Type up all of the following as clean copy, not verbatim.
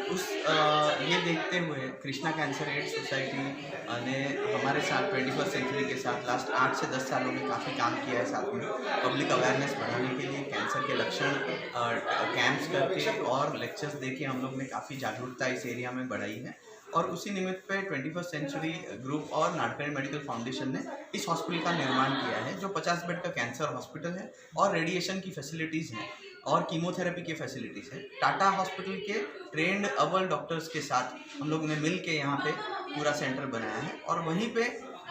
ये देखते हुए कृष्णा कैंसर एड सोसाइटी ने हमारे साथ 21st सेंचुरी के साथ लास्ट 8 से 10 सालों में काफ़ी काम किया है। साथ में पब्लिक अवेयरनेस बढ़ाने के लिए कैंसर के लक्षण कैंप्स करके और लेक्चर्स देके हम लोग ने काफ़ी जागरूकता इस एरिया में बढ़ाई है। और उसी निमित्त पे 21st सेंचुरी ग्रुप और नाडकर्णी मेडिकल फाउंडेशन ने इस हॉस्पिटल का निर्माण किया है, जो 50 बेड का कैंसर हॉस्पिटल है और रेडिएशन की फैसिलिटीज़ हैं और कीमोथेरेपी की फैसिलिटीज़ है। टाटा हॉस्पिटल के ट्रेंड अव्वल डॉक्टर्स के साथ हम लोग ने मिल के यहाँ पे पूरा सेंटर बनाया है। और वहीं पे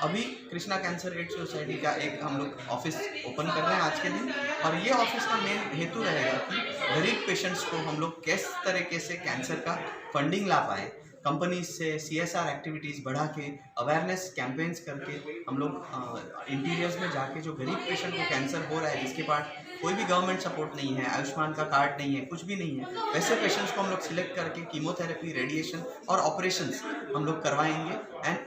अभी कृष्णा कैंसर एड सोसाइटी का एक हम लोग ऑफिस ओपन कर रहे हैं आज के दिन। और ये ऑफिस का मेन हेतु रहेगा कि गरीब पेशेंट्स को हम लोग किस तरीके से कैंसर का फंडिंग ला पाए, कंपनीज से CSR एक्टिविटीज़ बढ़ा के, अवेयरनेस कैंपेन्स करके हम लोग इंटीरियर्स में जाके जो गरीब पेशेंट को कैंसर हो रहा है, जिसके पास कोई भी गवर्नमेंट सपोर्ट नहीं है, आयुष्मान का कार्ड नहीं है, कुछ भी नहीं है, वैसे पेशेंट्स को हम लोग सिलेक्ट करके कीमोथेरेपी, रेडिएशन और ऑपरेशंस हम लोग करवाएंगे। एंड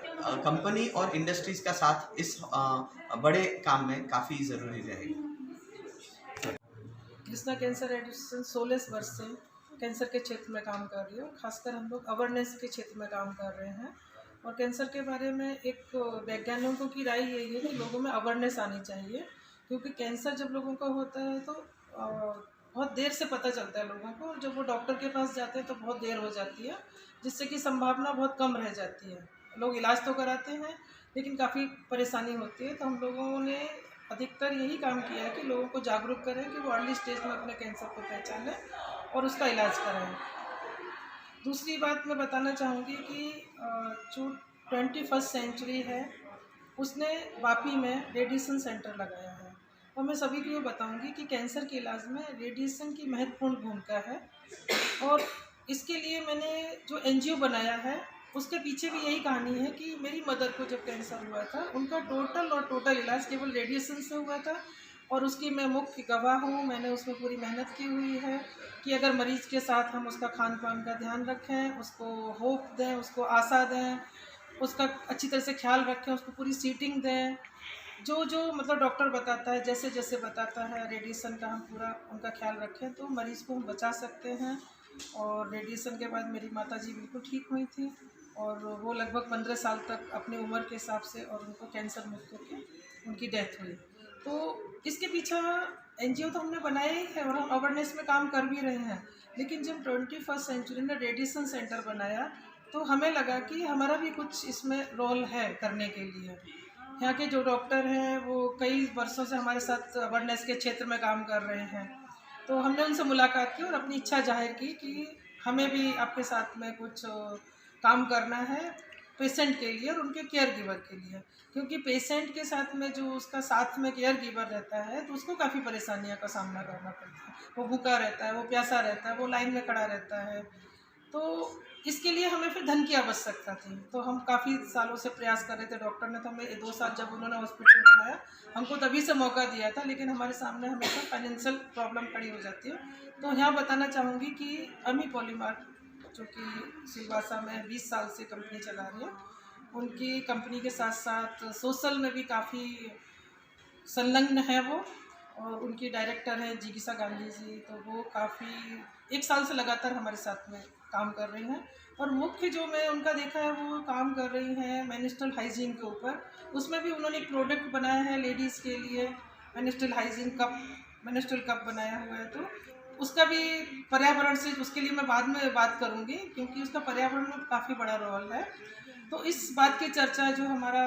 कंपनी और इंडस्ट्रीज़ का साथ इस बड़े काम में काफ़ी ज़रूरी रहेगा। कृष्णा कैंसर एडोसिएशन 16 वर्ष से कैंसर के क्षेत्र में काम कर रही है और खासकर हम लोग अवेयरनेस के क्षेत्र में काम कर रहे हैं। और कैंसर के बारे में एक वैज्ञानिकों की राय यही है कि लोगों में अवेयरनेस आनी चाहिए, क्योंकि कैंसर जब लोगों का होता है तो बहुत देर से पता चलता है लोगों को, और जब वो डॉक्टर के पास जाते हैं तो बहुत देर हो जाती है, जिससे कि संभावना बहुत कम रह जाती है। लोग इलाज तो कराते हैं लेकिन काफ़ी परेशानी होती है। तो हम लोगों ने अधिकतर यही काम किया है कि लोगों को जागरूक करें कि वो अर्ली स्टेज में अपने कैंसर को पहचानें और उसका इलाज कराएं। दूसरी बात मैं बताना चाहूँगी कि जो 21st सेंचुरी है उसने वापी में रेडिएशन सेंटर लगाया है, और मैं सभी को ये बताऊँगी कि कैंसर के इलाज में रेडिएशन की महत्वपूर्ण भूमिका है। और इसके लिए मैंने जो NGO बनाया है उसके पीछे भी यही कहानी है कि मेरी मदर को जब कैंसर हुआ था, उनका टोटल इलाज केवल रेडिएशन से हुआ था, और उसकी मैं मुख्य गवाह हूँ। मैंने उसमें पूरी मेहनत की हुई है कि अगर मरीज़ के साथ हम उसका खान पान का ध्यान रखें, उसको होप दें, उसको आशा दें, उसका अच्छी तरह से ख्याल रखें, उसको पूरी सीटिंग दें, जो जो मतलब डॉक्टर बताता है, जैसे जैसे बताता है रेडिएशन का हम पूरा उनका ख्याल रखें तो मरीज़ को हम बचा सकते हैं। और रेडिएशन के बाद मेरी माताजी बिल्कुल ठीक हुई थी, और वो लगभग 15 साल तक अपनी उम्र के हिसाब से, और उनको कैंसर मुक्त होकर उनकी डेथ हुई। तो इसके पीछे NGO तो हमने बनाया ही है और हम अवेयरनेस में काम कर भी रहे हैं, लेकिन जब 21st सेंचुरी ने रेडिएशन सेंटर बनाया तो हमें लगा कि हमारा भी कुछ इसमें रोल है करने के लिए। यहाँ के जो डॉक्टर हैं वो कई वर्षों से हमारे साथ अवेयरनेस के क्षेत्र में काम कर रहे हैं, तो हमने उनसे मुलाकात की और अपनी इच्छा जाहिर की कि हमें भी आपके साथ में कुछ काम करना है पेशेंट के लिए और उनके केयर गिवर के लिए। क्योंकि पेशेंट के साथ में जो उसका साथ में केयर गिवर रहता है तो उसको काफ़ी परेशानियों का सामना करना पड़ता है। वो भूखा रहता है, वो प्यासा रहता है, वो लाइन में खड़ा रहता है। तो इसके लिए हमें फिर धन की आवश्यकता थी, तो हम काफ़ी सालों से प्रयास कर रहे थे। डॉक्टर ने तो हमें 2 साल जब उन्होंने हॉस्पिटल बनाया हमको तभी से मौका दिया था, लेकिन हमारे सामने हमेशा फाइनेंशियल प्रॉब्लम खड़ी हो जाती है। तो यहाँ बताना चाहूँगी कि अमी पॉलीमार्ट जो कि सिलवासा में 20 साल से कंपनी चला रही है, उनकी कंपनी के साथ साथ सोशल में भी काफ़ी संलग्न है वो, और उनकी डायरेक्टर हैं जिगीसा गांधी जी। तो वो काफ़ी 1 साल से लगातार हमारे साथ में काम कर रही हैं, और मुख्य जो मैं उनका देखा है वो काम कर रही हैं मेंस्ट्रुअल हाइजीन के ऊपर। उसमें भी उन्होंने एक प्रोडक्ट बनाया है लेडीज़ के लिए, menstrual hygiene cup, menstrual cup बनाया हुआ है। तो उसका भी पर्यावरण से, उसके लिए मैं बाद में बात करूँगी क्योंकि उसका पर्यावरण में काफ़ी बड़ा रोल है। तो इस बात की चर्चा जो हमारा,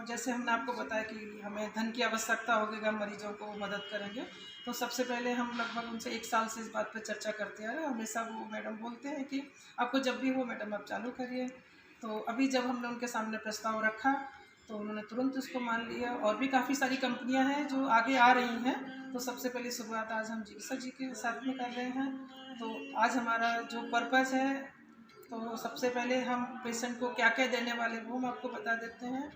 जैसे हमने आपको बताया कि हमें धन की आवश्यकता होगी, हम मरीजों को मदद करेंगे, तो सबसे पहले हम लगभग उनसे 1 साल से इस बात पर चर्चा करते आ रहे हैं। हमेशा वो मैडम बोलते हैं कि आपको जब भी हो मैडम आप चालू करिए। तो अभी जब हमने उनके सामने प्रस्ताव रखा तो उन्होंने तुरंत उसको मान लिया। और भी काफ़ी सारी कंपनियां हैं जो आगे आ रही हैं, तो सबसे पहले शुरुआत आज हम जिगीसा जी के साथ में कर रहे हैं। तो आज हमारा जो पर्पज़ है, तो सबसे पहले हम पेशेंट को क्या क्या देने वाले वो हम आपको बता देते हैं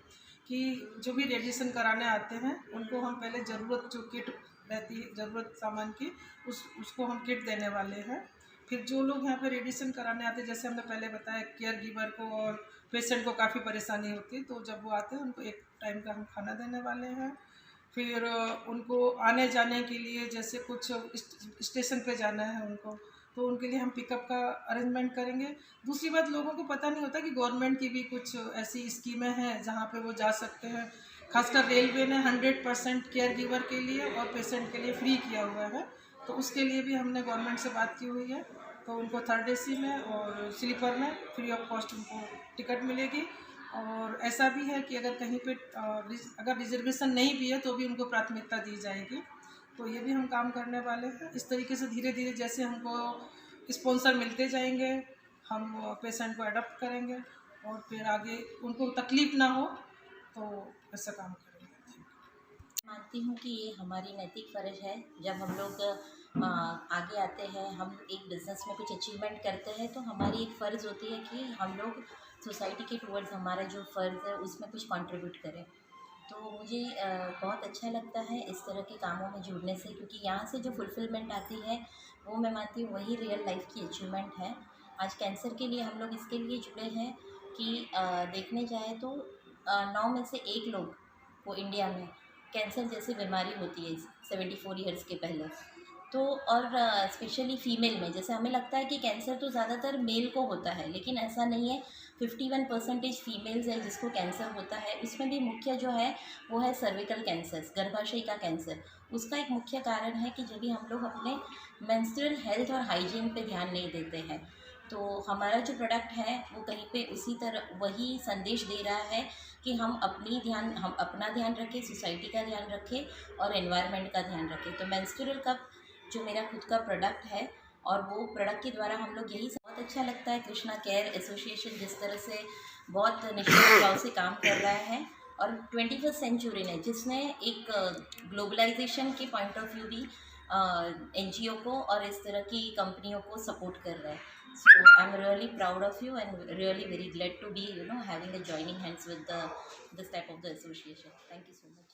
कि जो भी रेडिएशन कराने आते हैं उनको हम पहले ज़रूरत जो किट रहती है ज़रूरत सामान की, उसको हम किट देने वाले हैं। फिर जो लोग यहाँ पे रेडिएशन कराने आते हैं, जैसे हमने पहले बताया केयर गिवर को और पेशेंट को काफ़ी परेशानी होती है, तो जब वो आते हैं उनको एक टाइम का हम खाना देने वाले हैं। फिर उनको आने जाने के लिए, जैसे कुछ स्टेशन पे जाना है उनको, तो उनके लिए हम पिकअप का अरेंजमेंट करेंगे। दूसरी बात, लोगों को पता नहीं होता कि गवर्नमेंट की भी कुछ ऐसी स्कीमें हैं जहाँ पे वो जा सकते हैं। खासकर रेलवे ने 100% केयर गिवर के लिए और पेशेंट के लिए फ्री किया हुआ है, तो उसके लिए भी हमने गवर्नमेंट से बात की हुई है। तो उनको 3rd AC में और स्लीपर में फ्री ऑफ कॉस्ट उनको टिकट मिलेगी। और ऐसा भी है कि अगर कहीं पे अगर रिजर्वेशन नहीं भी है तो भी उनको प्राथमिकता दी जाएगी। तो ये भी हम काम करने वाले हैं। इस तरीके से धीरे धीरे जैसे हमको स्पॉन्सर मिलते जाएंगे, हम पेशेंट को अडॉप्ट करेंगे और फिर आगे उनको तकलीफ़ ना हो, तो ऐसा काम करेंगे। मानती हूँ कि ये हमारी नैतिक फ़र्ज़ है। जब हम लोग आगे आते हैं, हम एक बिज़नेस में कुछ अचीवमेंट करते हैं, तो हमारी एक फ़र्ज़ होती है कि हम लोग सोसाइटी के टुवर्ड्स हमारा जो फ़र्ज़ है उसमें कुछ कंट्रीब्यूट करें। तो मुझे बहुत अच्छा लगता है इस तरह के कामों में जुड़ने से, क्योंकि यहाँ से जो फुलफ़िलमेंट आती है वो मैं मानती हूँ वही रियल लाइफ की अचीवमेंट है। आज कैंसर के लिए हम लोग इसके लिए जुड़े हैं कि देखने जाए तो 9 में से 1 लोग को इंडिया में कैंसर जैसी बीमारी होती है 74 ईयर्स के पहले। तो और स्पेशली फ़ीमेल में, जैसे हमें लगता है कि कैंसर तो ज़्यादातर मेल को होता है, लेकिन ऐसा नहीं है। 51% फीमेल्स है जिसको कैंसर होता है। उसमें भी मुख्य जो है वो है सर्विकल कैंसर, गर्भाशय का कैंसर। उसका एक मुख्य कारण है कि जब भी हम लोग अपने मेंस्ट्रुअल हेल्थ और हाइजीन पे ध्यान नहीं देते हैं, तो हमारा जो प्रोडक्ट है वो कहीं पे उसी तरह वही संदेश दे रहा है कि हम अपना ध्यान रखें, सोसाइटी का ध्यान रखें और एनवायरनमेंट का ध्यान रखें। तो मेंस्ट्रुअल कप जो मेरा खुद का प्रोडक्ट है, और वो प्रोडक्ट के द्वारा हम लोग यही बहुत अच्छा लगता है कृष्णा केयर एसोसिएशन जिस तरह से बहुत निष्ठा भाव से काम कर रहा है, और 21st सेंचुरी ने जिसने एक ग्लोबलाइजेशन के पॉइंट ऑफ व्यू भी NGO को और इस तरह की कंपनियों को सपोर्ट कर रहा है। So I am really proud of you and really very glad to be having a joining hands with this type of the association. Thank you so much.